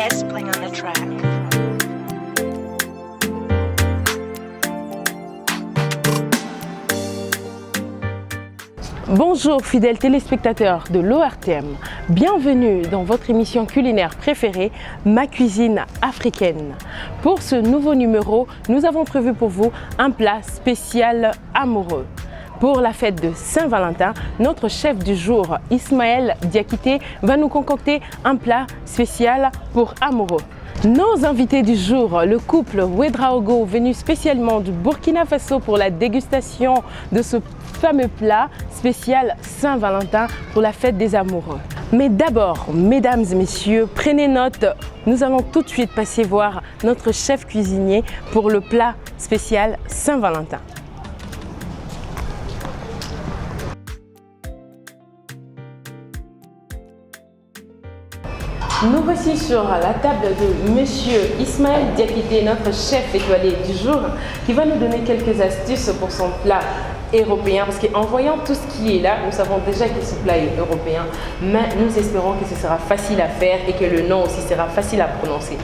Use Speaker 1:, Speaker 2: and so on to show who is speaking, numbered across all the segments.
Speaker 1: S playing on the track.
Speaker 2: Bonjour fidèles téléspectateurs de l'ORTM, bienvenue dans votre émission culinaire préférée, Ma cuisine africaine. Pour ce nouveau numéro, nous avons prévu pour vous un plat spécial amoureux. Pour la fête de Saint-Valentin, notre chef du jour, Ismaël Diakité, va nous concocter un plat spécial pour amoureux. Nos invités du jour, le couple Ouedraogo, venu spécialement du Burkina Faso pour la dégustation de ce fameux plat spécial Saint-Valentin pour la fête des amoureux. Mais d'abord, mesdames et messieurs, prenez note, nous allons tout de suite passer voir notre chef cuisinier pour le plat spécial Saint-Valentin. Nous voici sur la table de Monsieur Ismaël Diakité, notre chef étoilé du jour, qui va nous donner quelques astuces pour son plat européen. Parce qu'en voyant tout ce qui est là, nous savons déjà que ce plat est européen, mais nous espérons que ce sera facile à faire et que le nom aussi sera facile à prononcer.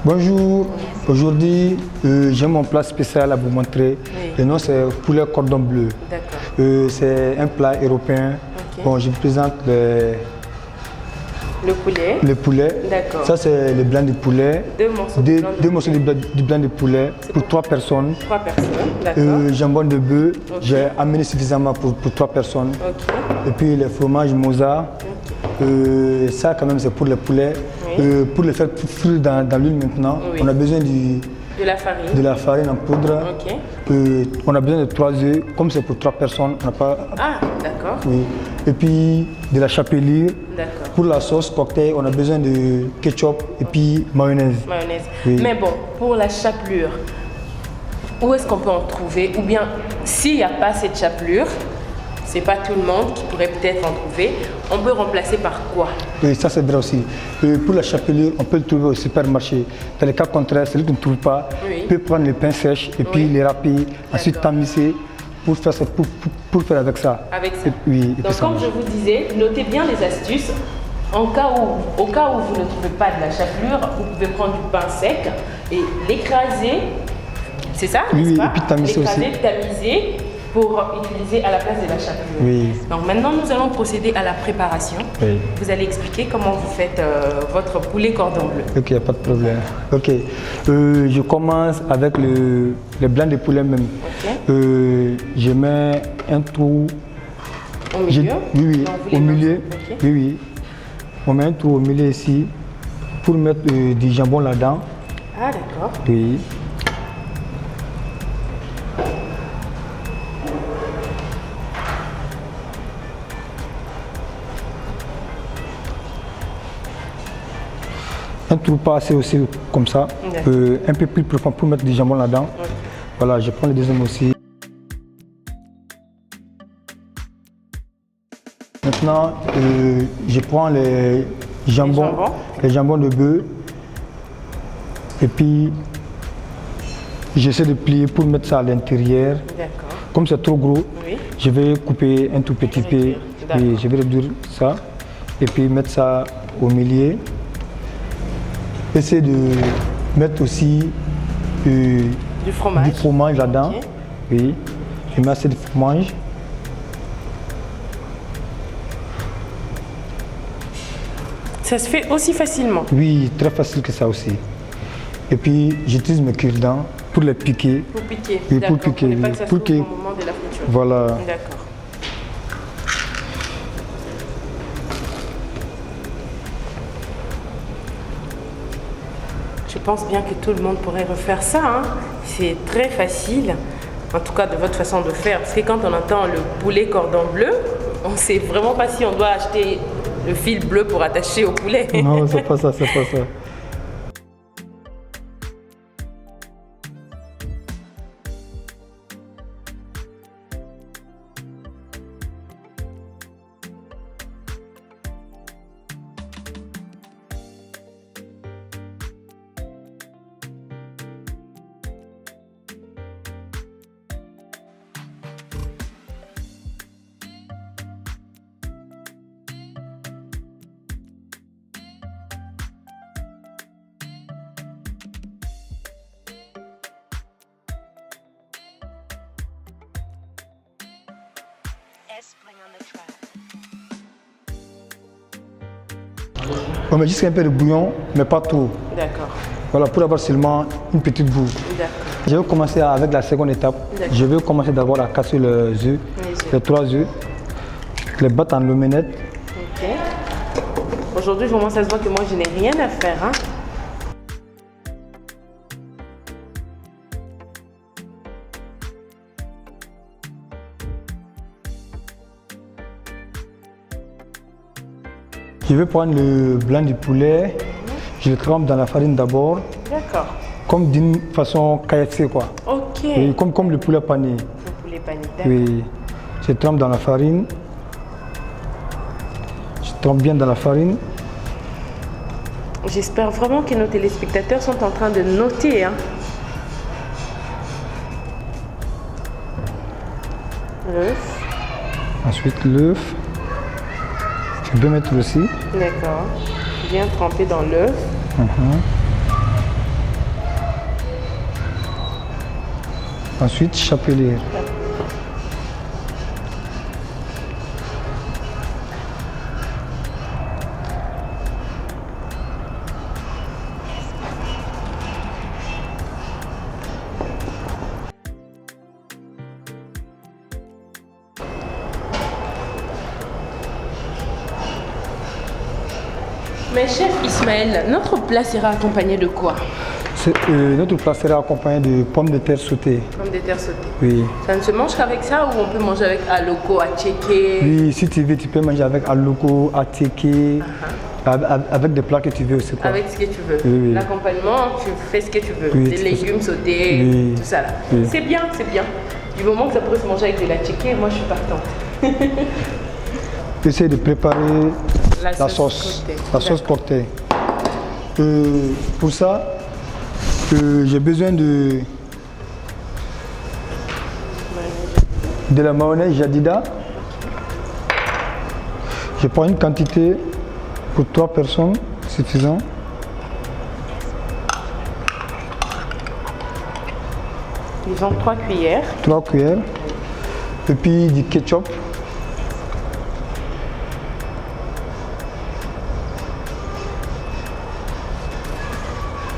Speaker 3: Bonjour, aujourd'hui j'ai mon plat spécial à vous montrer.
Speaker 2: Oui.
Speaker 3: Le nom c'est poulet cordon bleu.
Speaker 2: D'accord.
Speaker 3: C'est un plat européen.
Speaker 2: Ok.
Speaker 3: Bon, je vous présente
Speaker 2: Le poulet.
Speaker 3: le poulet.
Speaker 2: D'accord.
Speaker 3: Ça c'est le blanc de poulet.
Speaker 2: Deux morceaux
Speaker 3: Deux morceaux de blanc de poulet pour 3 personnes.
Speaker 2: 3 personnes. D'accord.
Speaker 3: Jambon de bœuf,
Speaker 2: Ok.
Speaker 3: j'ai amené suffisamment pour 3 personnes.
Speaker 2: Ok.
Speaker 3: Et puis le fromage moza. Ça quand même c'est pour le poulet.
Speaker 2: Oui.
Speaker 3: Pour le faire frire dans l'huile maintenant,
Speaker 2: Oui.
Speaker 3: on a besoin
Speaker 2: De la farine.
Speaker 3: en poudre.
Speaker 2: Ok.
Speaker 3: On a besoin de 3 œufs. Comme c'est pour 3 personnes, on n'a pas.
Speaker 2: Ah, d'accord.
Speaker 3: Oui. Et puis de la chapelure.
Speaker 2: D'accord.
Speaker 3: Pour la sauce cocktail, on a besoin de ketchup et puis mayonnaise.
Speaker 2: Mayonnaise.
Speaker 3: Oui.
Speaker 2: Mais bon, pour la chapelure, où est-ce qu'on peut en trouver? Ou bien, s'il n'y a pas cette chapelure, c'est pas tout le monde qui pourrait peut-être en trouver, on peut remplacer par quoi?
Speaker 3: Oui, ça c'est vrai aussi. Pour la chapelure, on peut le trouver au supermarché. Dans le cas contraire, celui qui ne trouve pas,
Speaker 2: Oui.
Speaker 3: peut prendre les pains sèches et puis
Speaker 2: Oui.
Speaker 3: les râper, ensuite
Speaker 2: D'accord.
Speaker 3: tamiser pour faire, pour faire avec ça.
Speaker 2: Avec ça.
Speaker 3: Et, oui, et puis
Speaker 2: Donc,
Speaker 3: ça
Speaker 2: comme
Speaker 3: marche.
Speaker 2: je vous disais, notez bien les astuces. Au cas où vous ne trouvez pas de la chapelure, vous pouvez prendre du pain sec et l'écraser. C'est ça,
Speaker 3: Oui,
Speaker 2: n'est-ce
Speaker 3: oui,
Speaker 2: pas?
Speaker 3: et puis tamiser aussi.
Speaker 2: L'écraser, tamiser pour utiliser à la place de la chapelure.
Speaker 3: Oui.
Speaker 2: Donc maintenant, nous allons procéder à la préparation.
Speaker 3: Oui.
Speaker 2: Vous allez expliquer comment vous faites votre poulet cordon bleu.
Speaker 3: Ok, il n'y a pas de problème. Ok. Je commence avec le blanc de poulet même.
Speaker 2: Ok.
Speaker 3: Je mets un trou.
Speaker 2: Au milieu?
Speaker 3: Oui, oui,
Speaker 2: Donc, vous les
Speaker 3: au milieu.
Speaker 2: Ok.
Speaker 3: Oui, oui. On met un trou au milieu ici pour mettre du jambon là-dedans.
Speaker 2: Ah, d'accord.
Speaker 3: Oui. Un trou pas assez aussi comme ça.
Speaker 2: D'accord.
Speaker 3: Un peu plus profond pour mettre du jambon là-dedans.
Speaker 2: Ok.
Speaker 3: Voilà, je prends le deuxième aussi. Maintenant, je prends les jambons de bœuf et puis j'essaie de plier pour mettre ça à l'intérieur.
Speaker 2: D'accord.
Speaker 3: Comme c'est trop gros,
Speaker 2: Oui.
Speaker 3: je vais couper un tout petit peu et
Speaker 2: D'accord.
Speaker 3: je vais réduire ça et puis mettre ça au milieu. Essayer de mettre aussi
Speaker 2: Du fromage.
Speaker 3: là-dedans.
Speaker 2: Ok.
Speaker 3: Oui, je mets assez de fromage.
Speaker 2: Ça se fait aussi facilement.
Speaker 3: Oui, très facile que ça aussi. Et puis j'utilise mes cure-dents pour les piquer.
Speaker 2: Pour piquer.
Speaker 3: Oui,
Speaker 2: D'accord.
Speaker 3: pour piquer,
Speaker 2: Pour ne pas
Speaker 3: oui.
Speaker 2: que ça
Speaker 3: Pour
Speaker 2: s'ouvre
Speaker 3: que-
Speaker 2: au moment de la friture.
Speaker 3: Voilà.
Speaker 2: D'accord. Je pense bien que tout le monde pourrait refaire ça, hein. C'est très facile, en tout cas de votre façon de faire. Parce que quand on entend le poulet cordon bleu, on ne sait vraiment pas si on doit acheter le fil bleu pour attacher au poulet.
Speaker 3: Non, c'est pas ça, c'est pas ça. On met juste un peu de bouillon, mais pas trop.
Speaker 2: D'accord.
Speaker 3: Voilà, pour avoir seulement une petite boue.
Speaker 2: D'accord.
Speaker 3: Je vais commencer avec la seconde étape. Je vais commencer d'abord à casser les œufs, les 3 œufs, les battre en l'omelette.
Speaker 2: Ok. Aujourd'hui, vraiment, ça se voit que moi, je n'ai rien à faire. Hein.
Speaker 3: Je vais prendre le blanc du poulet, je le trempe dans la farine d'abord.
Speaker 2: D'accord.
Speaker 3: Comme d'une façon KFC quoi.
Speaker 2: Ok.
Speaker 3: Et comme le poulet pané.
Speaker 2: Le poulet pané, d'accord.
Speaker 3: Oui. Je trempe dans la farine. Je trempe bien dans la farine.
Speaker 2: J'espère vraiment que nos téléspectateurs sont en train de noter. Hein. L'œuf.
Speaker 3: Ensuite l'œuf. Je peux mettre aussi.
Speaker 2: D'accord. Bien trempé dans l'œuf.
Speaker 3: Ensuite chapeler.
Speaker 2: Mais chef Ismaël, notre plat sera accompagné de quoi?
Speaker 3: Notre plat sera accompagné de pommes de terre sautées.
Speaker 2: Pommes de terre sautées.
Speaker 3: Oui.
Speaker 2: Ça ne se mange qu'avec ça ou on peut manger avec aloko, attiéké?
Speaker 3: Oui, si tu veux, tu peux manger avec aloko, attiéké, avec des plats que tu veux aussi. Quoi.
Speaker 2: Avec ce que tu veux.
Speaker 3: Oui.
Speaker 2: L'accompagnement, tu fais ce que tu veux.
Speaker 3: Oui,
Speaker 2: des légumes sautés, tout ça là.
Speaker 3: Oui.
Speaker 2: C'est bien, c'est bien. Du moment que ça pourrait se manger avec de l'attiéké, moi je suis partante.
Speaker 3: Essaye de préparer la sauce
Speaker 2: portée.
Speaker 3: portée. Pour ça, j'ai besoin de la mayonnaise Jadida. Je prends une quantité pour 3 personnes, suffisant.
Speaker 2: Disons 3 cuillères.
Speaker 3: 3 cuillères. Et puis du ketchup.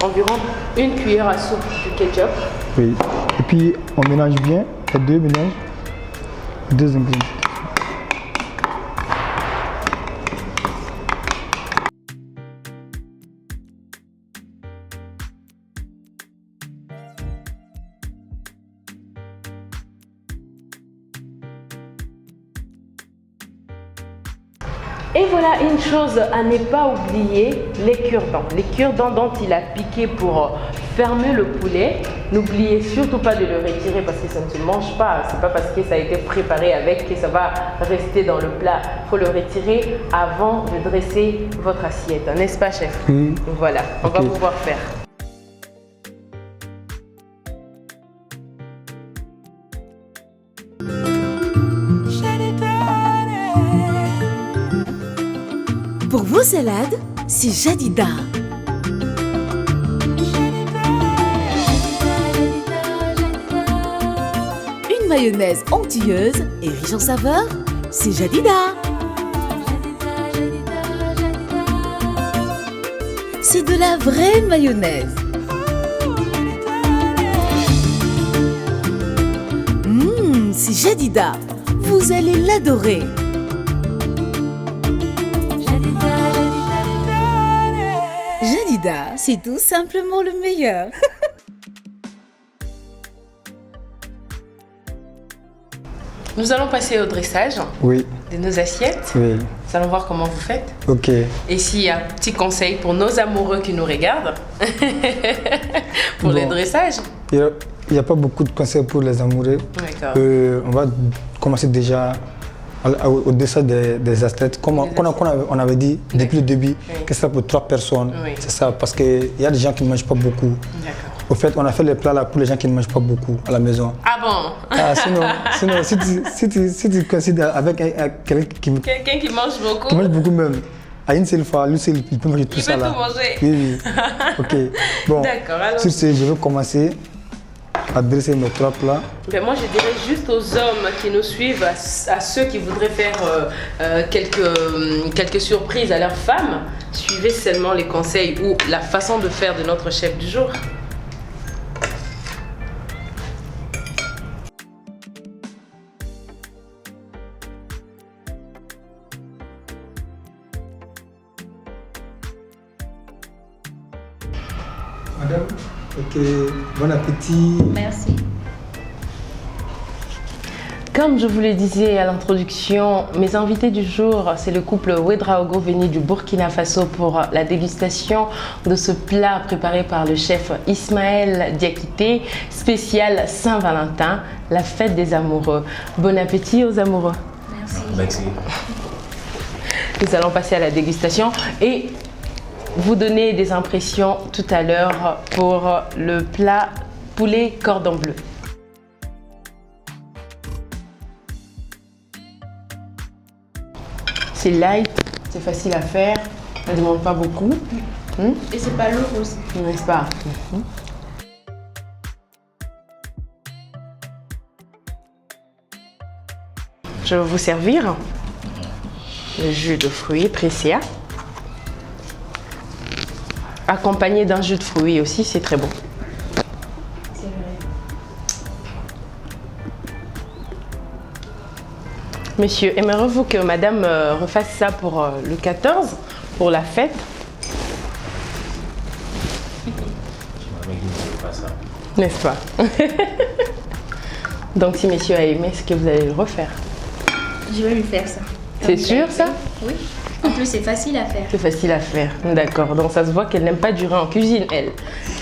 Speaker 2: Environ 1 cuillère à soupe de ketchup.
Speaker 3: Oui. Et puis on mélange bien les deux mélanges, 2 ingrédients.
Speaker 2: Et voilà une chose à ne pas oublier, les cure-dents. Les cure-dents dont il a piqué pour fermer le poulet. N'oubliez surtout pas de le retirer parce que ça ne se mange pas. C'est pas parce que ça a été préparé avec que ça va rester dans le plat. Il faut le retirer avant de dresser votre assiette, n'est-ce pas chef?
Speaker 3: Oui.
Speaker 2: Voilà, on va pouvoir faire.
Speaker 1: Pour vos salades, c'est Jadida. Une mayonnaise onctueuse et riche en saveurs, c'est Jadida. C'est de la vraie mayonnaise. C'est Jadida. Vous allez l'adorer. Jadida, c'est tout simplement le meilleur.
Speaker 2: Nous allons passer au dressage de nos assiettes.
Speaker 3: Oui.
Speaker 2: Nous allons voir comment vous faites.
Speaker 3: Ok.
Speaker 2: Et s'il y a un petit conseil pour nos amoureux qui nous regardent, pour les dressages.
Speaker 3: Il n'y a pas beaucoup de conseils pour les amoureux.
Speaker 2: D'accord.
Speaker 3: On va commencer déjà au dessin des assiettes. Comme on avait dit depuis le début, que c'est pour 3 personnes.
Speaker 2: Oui.
Speaker 3: C'est ça, parce qu'il y a des gens qui ne mangent pas beaucoup.
Speaker 2: D'accord.
Speaker 3: Au fait, on a fait les plats là pour les gens qui ne mangent pas beaucoup à la maison.
Speaker 2: Ah bon?
Speaker 3: Sinon si tu considères avec
Speaker 2: quelqu'un qui mange beaucoup.
Speaker 3: Qui mange beaucoup même. À une seule fois, lui, il peut manger tout ça là.
Speaker 2: Il peut tout manger.
Speaker 3: Oui. Ok. Bon.
Speaker 2: D'accord. Alors.
Speaker 3: Sur ce, je vais commencer adresser mes 3 plats.
Speaker 2: Ben moi, je dirais juste aux hommes qui nous suivent, à ceux qui voudraient faire quelques surprises à leurs femmes, suivez seulement les conseils ou la façon de faire de notre chef du jour.
Speaker 3: Madame, ok, bon appétit.
Speaker 4: Merci.
Speaker 2: Comme je vous le disais à l'introduction, mes invités du jour, c'est le couple Ouedraogo venu du Burkina Faso pour la dégustation de ce plat préparé par le chef Ismaël Diakité, spécial Saint-Valentin, la fête des amoureux. Bon appétit aux amoureux.
Speaker 4: Merci.
Speaker 5: Merci.
Speaker 2: Nous allons passer à la dégustation et vous donner des impressions tout à l'heure pour le plat poulet cordon bleu. C'est light, c'est facile à faire, ça ne demande pas beaucoup.
Speaker 4: Et c'est pas lourd aussi.
Speaker 2: N'est-ce pas? Je vais vous servir le jus de fruits Pressia, accompagné d'un jus de fruits aussi, c'est très bon.
Speaker 4: C'est vrai.
Speaker 2: Monsieur, aimeriez-vous que madame refasse ça pour le 14, pour la fête?
Speaker 5: Tu m'avais dit de pas ça.
Speaker 2: N'est-ce pas? Donc si monsieur a aimé, est-ce que vous allez le refaire?
Speaker 4: Je vais lui faire ça.
Speaker 2: C'est sûr ça?
Speaker 4: Oui. En plus, c'est facile à faire.
Speaker 2: C'est facile à faire, d'accord. Donc ça se voit qu'elle n'aime pas durer en cuisine, elle.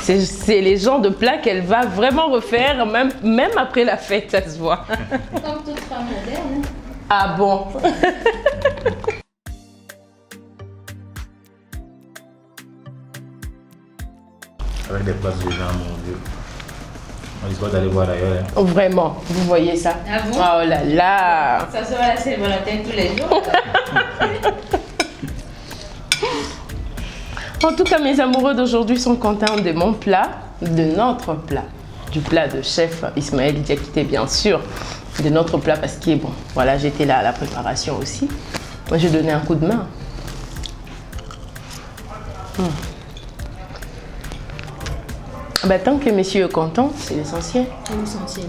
Speaker 2: C'est les genres de plats qu'elle va vraiment refaire, même après la fête, ça se voit.
Speaker 4: Comme toute femme moderne.
Speaker 2: Ah bon?
Speaker 5: Avec des places de gens, mon Dieu. On risque pas d'aller voir ailleurs. Hein.
Speaker 2: Vraiment, vous voyez ça?
Speaker 4: Ah bon?
Speaker 2: Oh là là!
Speaker 4: Ça sera la Saint-Valentin tous les jours.
Speaker 2: En tout cas, mes amoureux d'aujourd'hui sont contents de mon plat, de notre plat, du plat de chef Ismaël Diakité, bien sûr, de notre plat parce que bon, voilà, j'étais là à la préparation aussi. Moi, j'ai donné un coup de main. Bah, tant que monsieur est content, c'est l'essentiel.
Speaker 4: C'est l'essentiel.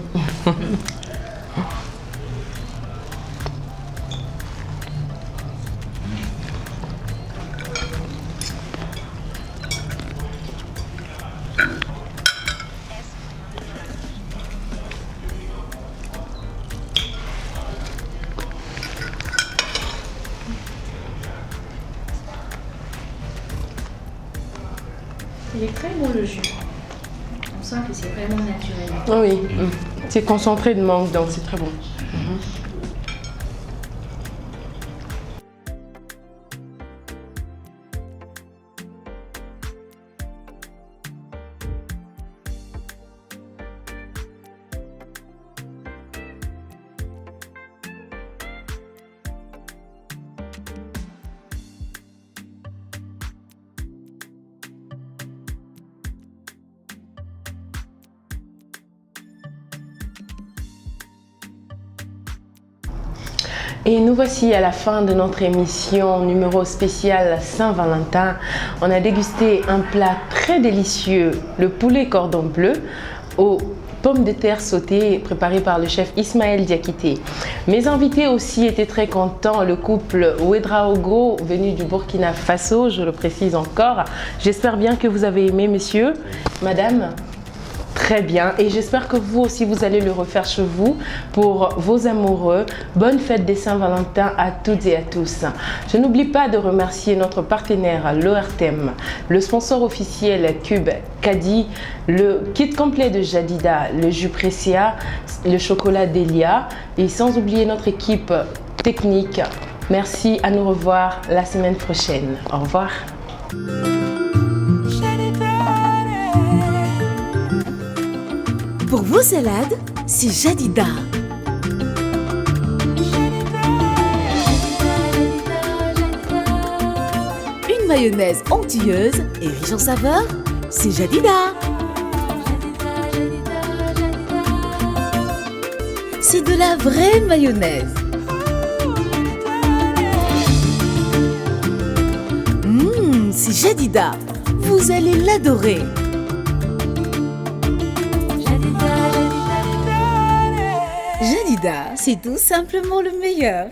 Speaker 4: Il est très beau le jus. On sent que c'est vraiment naturel.
Speaker 2: Oui, c'est concentré de mangue, donc c'est très bon. Et nous voici à la fin de notre émission numéro spécial Saint-Valentin. On a dégusté un plat très délicieux, le poulet cordon bleu aux pommes de terre sautées préparées par le chef Ismaël Diakité. Mes invités aussi étaient très contents, le couple Ouedraogo venu du Burkina Faso, je le précise encore. J'espère bien que vous avez aimé, messieurs, madame. Très bien, et j'espère que vous aussi vous allez le refaire chez vous pour vos amoureux. Bonne fête des Saint-Valentin à toutes et à tous. Je n'oublie pas de remercier notre partenaire l'ORTM, le sponsor officiel Cube Caddy, le kit complet de Jadida, le jus Pressia, le chocolat Delia et sans oublier notre équipe technique. Merci, à nous revoir la semaine prochaine. Au revoir.
Speaker 1: Pour vos salades, c'est Jadida. Une mayonnaise onctueuse et riche en saveurs, c'est Jadida. c'est de la vraie mayonnaise. C'est Jadida. Vous allez l'adorer. Jadida, c'est tout simplement le meilleur.